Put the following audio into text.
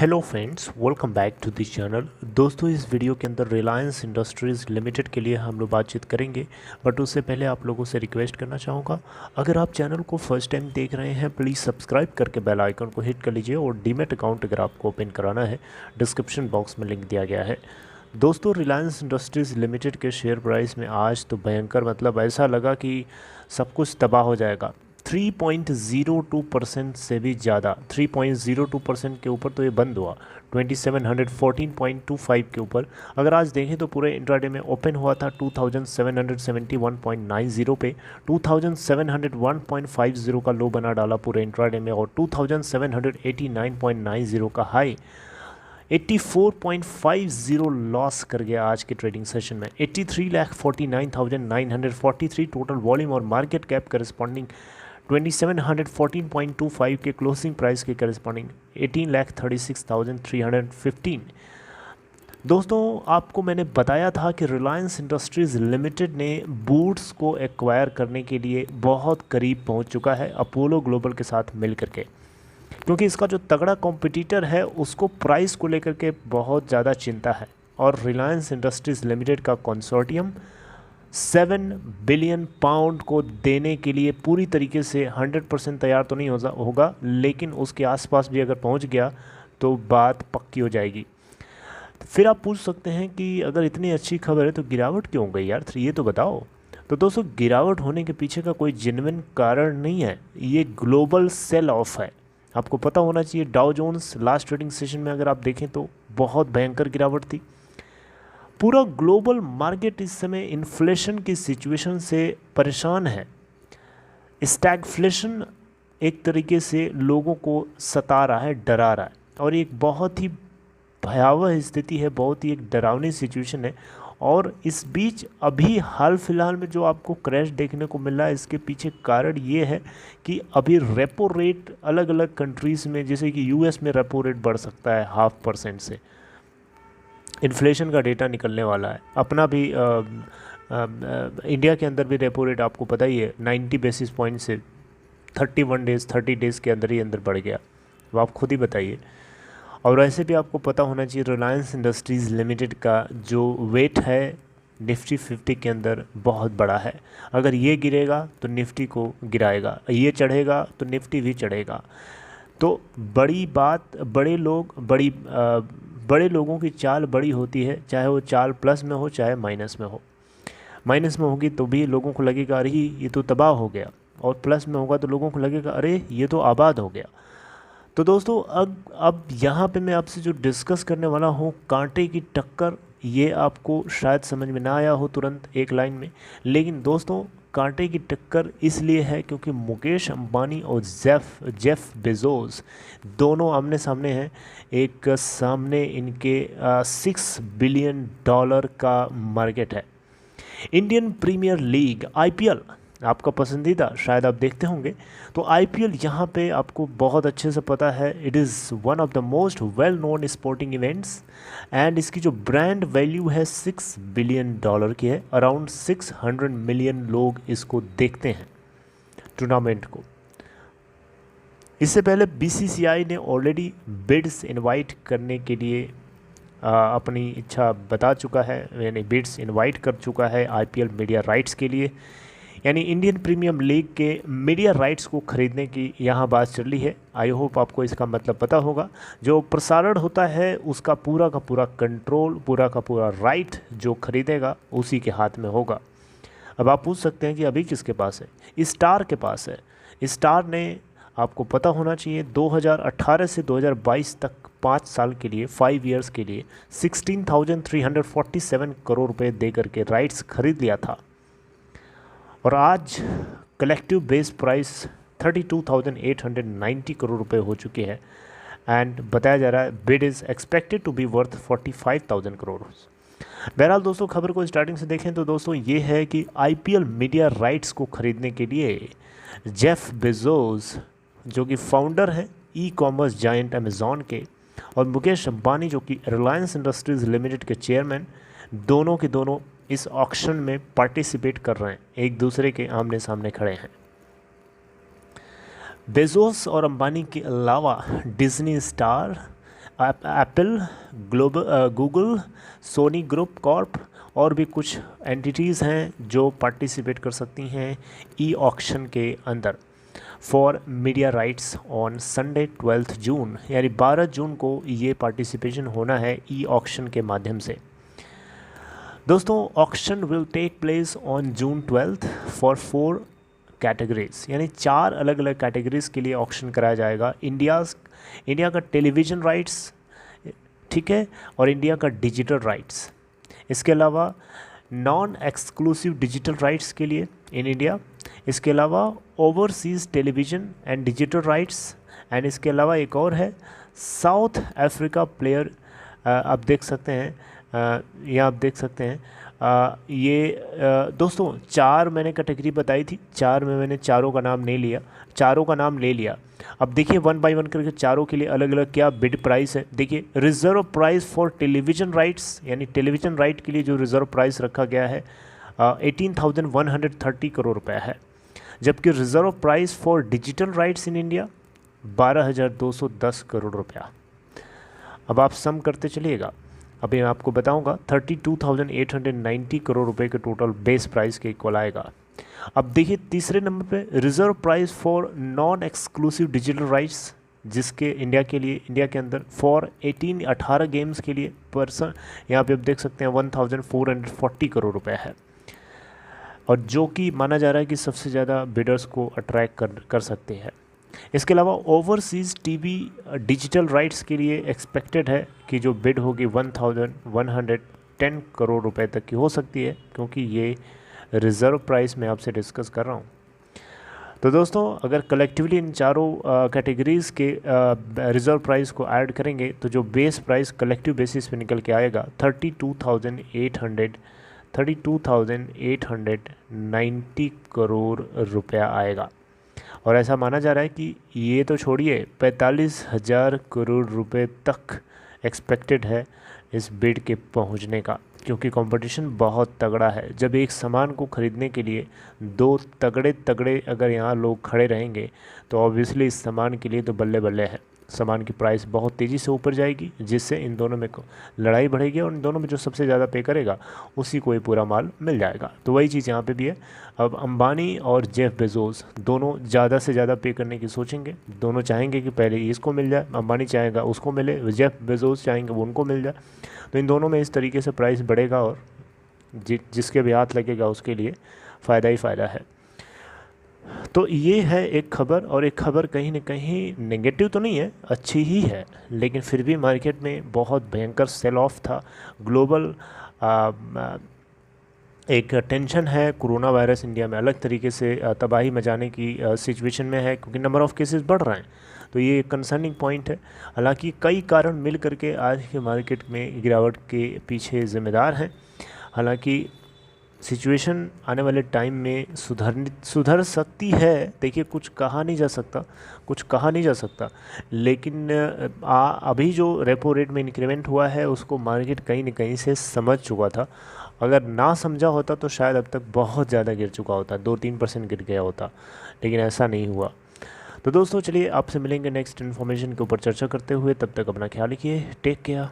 Hello friends, welcome back to this channel. दोस्तों, इस video के अंदर रिलायंस इंडस्ट्रीज़ लिमिटेड के लिए हम लोग बातचीत करेंगे, बट उससे पहले आप लोगों से रिक्वेस्ट करना चाहूँगा, अगर आप चैनल को फर्स्ट टाइम देख रहे हैं प्लीज़ सब्सक्राइब करके बेल आइकन को हिट कर लीजिए और डीमैट अकाउंट अगर आपको ओपन कराना है डिस्क्रिप्शन बॉक्स में लिंक दिया गया है। दोस्तों, रिलायंस इंडस्ट्रीज़ लिमिटेड के शेयर प्राइस में आज तो भयंकर मतलब ऐसा लगा कि सब कुछ तबाह हो जाएगा। 3.02% से भी ज़्यादा, 3.02% के ऊपर तो ये बंद हुआ 2714.25 के ऊपर। अगर आज देखें तो पूरे इंट्राडे में ओपन हुआ था 2771.90 पे, 2701.50 का लो बना डाला पूरे इंट्राडे में और 2789.90 का हाई 84.50 लॉस कर गया आज के ट्रेडिंग सेशन में। 83,49,943 टोटल वॉल्यूम और मार्केट कैप करस्पॉन्डिंग 2714.25 के क्लोजिंग प्राइस के करस्पॉन्डिंग 18,36,315। दोस्तों, आपको मैंने बताया था कि रिलायंस इंडस्ट्रीज़ लिमिटेड ने बूट्स को एक्वायर करने के लिए बहुत करीब पहुंच चुका है अपोलो ग्लोबल के साथ मिल करके, क्योंकि इसका जो तगड़ा कॉम्पिटिटर है उसको प्राइस को लेकर के बहुत ज़्यादा चिंता है और रिलायंस इंडस्ट्रीज़ लिमिटेड का कंसोर्टियम 7 बिलियन पाउंड को देने के लिए पूरी तरीके से 100% तैयार तो नहीं होगा, लेकिन उसके आसपास भी अगर पहुंच गया तो बात पक्की हो जाएगी। फिर आप पूछ सकते हैं कि अगर इतनी अच्छी खबर है तो गिरावट क्यों हो गई यार, ये तो बताओ। तो दोस्तों, गिरावट होने के पीछे का कोई जेन्युइन कारण नहीं है, ये ग्लोबल सेल ऑफ है। आपको पता होना चाहिए Dow Jones last trading session में अगर आप देखें तो बहुत भयंकर गिरावट थी। पूरा ग्लोबल मार्केट इस समय इन्फ्लेशन की सिचुएशन से परेशान है। स्टैगफ्लेशन एक तरीके से लोगों को सता रहा है, डरा रहा है और एक बहुत ही भयावह स्थिति है, बहुत ही एक डरावनी सिचुएशन है। और इस बीच अभी हाल फिलहाल में जो आपको क्रैश देखने को मिल रहा है, इसके पीछे कारण ये है कि अभी रेपो रेट अलग अलग कंट्रीज़ में, जैसे कि यूएस में रेपो रेट बढ़ सकता है 0.5% से। इन्फ्लेशन का डेटा निकलने वाला है, अपना भी इंडिया के अंदर भी रेपो रेट आपको पता ही है 90 बेसिस पॉइंट से 30 डेज़ के अंदर ही अंदर बढ़ गया। अब आप खुद ही बताइए। और वैसे भी आपको पता होना चाहिए रिलायंस इंडस्ट्रीज़ लिमिटेड का जो वेट है निफ्टी 50 के अंदर बहुत बड़ा है। अगर ये गिरेगा तो निफ्टी को गिराएगा, ये चढ़ेगा तो निफ्टी भी चढ़ेगा। तो बड़ी बात, बड़े लोगों की चाल बड़ी होती है, चाहे वो चाल प्लस में हो चाहे माइनस में हो। माइनस में होगी तो भी लोगों को लगेगा अरे ये तो तबाह हो गया, और प्लस में होगा तो लोगों को लगेगा अरे ये तो आबाद हो गया। तो दोस्तों, अब यहाँ पे मैं आपसे जो डिस्कस करने वाला हूँ, कांटे की टक्कर, ये आपको शायद समझ में ना आया हो तुरंत एक लाइन में, लेकिन दोस्तों कांटे की टक्कर इसलिए है क्योंकि मुकेश अंबानी और जेफ बेजोस दोनों आमने सामने हैं। एक सामने इनके 6 बिलियन डॉलर का मार्केट है। इंडियन प्रीमियर लीग आईपीएल आपका पसंदीदा, शायद आप देखते होंगे। तो आईपीएल यहाँ पे आपको बहुत अच्छे से पता है, it is one of the most well known sporting events and इसकी जो ब्रांड वैल्यू है 6 बिलियन डॉलर की है। अराउंड 600 मिलियन लोग इसको देखते हैं टूर्नामेंट को। इससे पहले बीसीसीआई ने ऑलरेडी बिड्स इनवाइट करने के लिए अपनी इच्छा बता चुका है, यानी बिड्स इनवाइट कर चुका है आईपीएल मीडिया राइट्स के लिए, यानी इंडियन प्रीमियम लीग के मीडिया राइट्स को खरीदने की यहाँ बात चल रही है। आई होप आपको इसका मतलब पता होगा। जो प्रसारण होता है उसका पूरा का पूरा कंट्रोल, पूरा का पूरा राइट जो खरीदेगा उसी के हाथ में होगा। अब आप पूछ सकते हैं कि अभी किसके पास है? स्टार के पास है। स्टार ने, आपको पता होना चाहिए, 2018 से 2022 तक 5 साल के लिए, 5 इयर्स के लिए 16,347 करोड़ रुपए दे करके राइट्स खरीद लिया था। और आज कलेक्टिव बेस प्राइस 32,890 करोड़ रुपए हो चुके हैं एंड बताया जा रहा है bid is expected to be worth 45,000 crore. बहरहाल दोस्तों, खबर को स्टार्टिंग से देखें तो दोस्तों ये है कि आईपीएल मीडिया राइट्स को खरीदने के लिए जेफ बेजोस, जो कि फाउंडर हैं ई कॉमर्स जायंट अमेज़ॉन के, और मुकेश अंबानी जो कि रिलायंस इंडस्ट्रीज़ लिमिटेड के चेयरमैन, दोनों के दोनों इस ऑक्शन में पार्टिसिपेट कर रहे हैं, एक दूसरे के आमने सामने खड़े हैं। बेजोस और अंबानी के अलावा Disney Star, Apple, Google, Sony group corp और भी कुछ एंटिटीज़ हैं जो पार्टिसिपेट कर सकती हैं ई ऑक्शन के अंदर for media rights on Sunday 12 जून, यानी 12 जून को ये पार्टिसिपेशन होना है ई ऑक्शन के माध्यम से। दोस्तों auction will take place on June 12 for 4 categories, यानी 4 अलग अलग कैटेगरीज के लिए ऑक्शन कराया जाएगा। इंडिया का टेलीविज़न राइट्स, ठीक है, और इंडिया का डिजिटल राइट्स। इसके अलावा नॉन एक्सक्लूसिव डिजिटल राइट्स के लिए इन इंडिया, इसके अलावा overseas television and digital rights, and इसके अलावा एक और है साउथ अफ्रीका प्लेयर। आप देख सकते हैं, यहाँ आप देख सकते हैं दोस्तों 4 मैंने कैटेगरी बताई थी, 4 में मैंने चारों का नाम ले लिया। अब देखिए 1 बाय 1 करके चारों के लिए अलग अलग क्या बिड प्राइस है। देखिए reserve price for television rights, यानी टेलीविज़न राइट के लिए जो रिजर्व प्राइस रखा गया है 18,130 करोड़ रुपए है, जबकि reserve price for digital rights in India 12,210 crore रुपया। अब आप सम करते चलिएगा, अभी मैं आपको बताऊंगा 32,890 करोड़ रुपए के टोटल बेस प्राइस के इक्वल आएगा। अब देखिए तीसरे नंबर पे reserve price for non exclusive digital rights, जिसके इंडिया के अंदर फॉर 18 गेम्स के लिए पर्सन, यहाँ पे आप देख सकते हैं 1,440 करोड़ रुपए है, और जो कि माना जा रहा है कि सबसे ज़्यादा बिडर्स को अट्रैक्ट कर सकते हैं। इसके अलावा ओवरसीज़ टीवी डिजिटल राइट्स के लिए एक्सपेक्टेड है कि जो बिड होगी 1,110 करोड़ रुपए तक की हो सकती है, क्योंकि ये रिज़र्व प्राइस मैं आपसे डिस्कस कर रहा हूँ। तो दोस्तों अगर कलेक्टिवली इन चारों कैटेगरीज़ के रिज़र्व प्राइस को ऐड करेंगे तो जो बेस प्राइस कलेक्टिव बेसिस पे निकल के आएगा 32,890 करोड़ रुपया आएगा। और ऐसा माना जा रहा है कि ये तो छोड़िए 45,000 करोड़ रुपए तक एक्सपेक्टेड है इस बिड के पहुंचने का, क्योंकि कंपटीशन बहुत तगड़ा है। जब एक सामान को ख़रीदने के लिए 2 तगड़े अगर यहाँ लोग खड़े रहेंगे तो ऑब्वियसली इस सामान के लिए तो बल्ले बल्ले है, सामान की प्राइस बहुत तेज़ी से ऊपर जाएगी, जिससे इन दोनों में लड़ाई बढ़ेगी और इन दोनों में जो सबसे ज़्यादा पे करेगा उसी को ये पूरा माल मिल जाएगा। तो वही चीज़ यहाँ पे भी है। अब अंबानी और जेफ बेजोस दोनों ज़्यादा से ज़्यादा पे करने की सोचेंगे, दोनों चाहेंगे कि पहले इसको मिल जाए, अंबानी चाहेगा उसको मिले, जेफ बेजोस चाहेंगे वो उनको मिल जाए। तो इन दोनों में इस तरीके से प्राइस बढ़ेगा और जिसके भी हाथ लगेगा उसके लिए फ़ायदा ही फ़ायदा है। तो ये है एक खबर, और एक खबर कहीं ना कहीं नेगेटिव तो नहीं है, अच्छी ही है, लेकिन फिर भी मार्केट में बहुत भयंकर सेल ऑफ था। ग्लोबल एक टेंशन है, कोरोना वायरस इंडिया में अलग तरीके से तबाही मचाने की सिचुएशन में है, क्योंकि नंबर ऑफ़ केसेस बढ़ रहे हैं। तो ये एक कंसर्निंग पॉइंट है। हालांकि कई कारण मिल करके आज के मार्केट में गिरावट के पीछे ज़िम्मेदार हैं। हालांकि सिचुएशन आने वाले टाइम में सुधर सकती है। देखिए कुछ कहा नहीं जा सकता, लेकिन अभी जो रेपो रेट में इंक्रीमेंट हुआ है उसको मार्केट कहीं न कहीं से समझ चुका था। अगर ना समझा होता तो शायद अब तक बहुत ज़्यादा गिर चुका होता, 2-3% गिर गया होता, लेकिन ऐसा नहीं हुआ। तो दोस्तों चलिए आपसे मिलेंगे नेक्स्ट इन्फॉर्मेशन के ऊपर चर्चा करते हुए, तब तक अपना ख्याल रखिए, टेक केयर।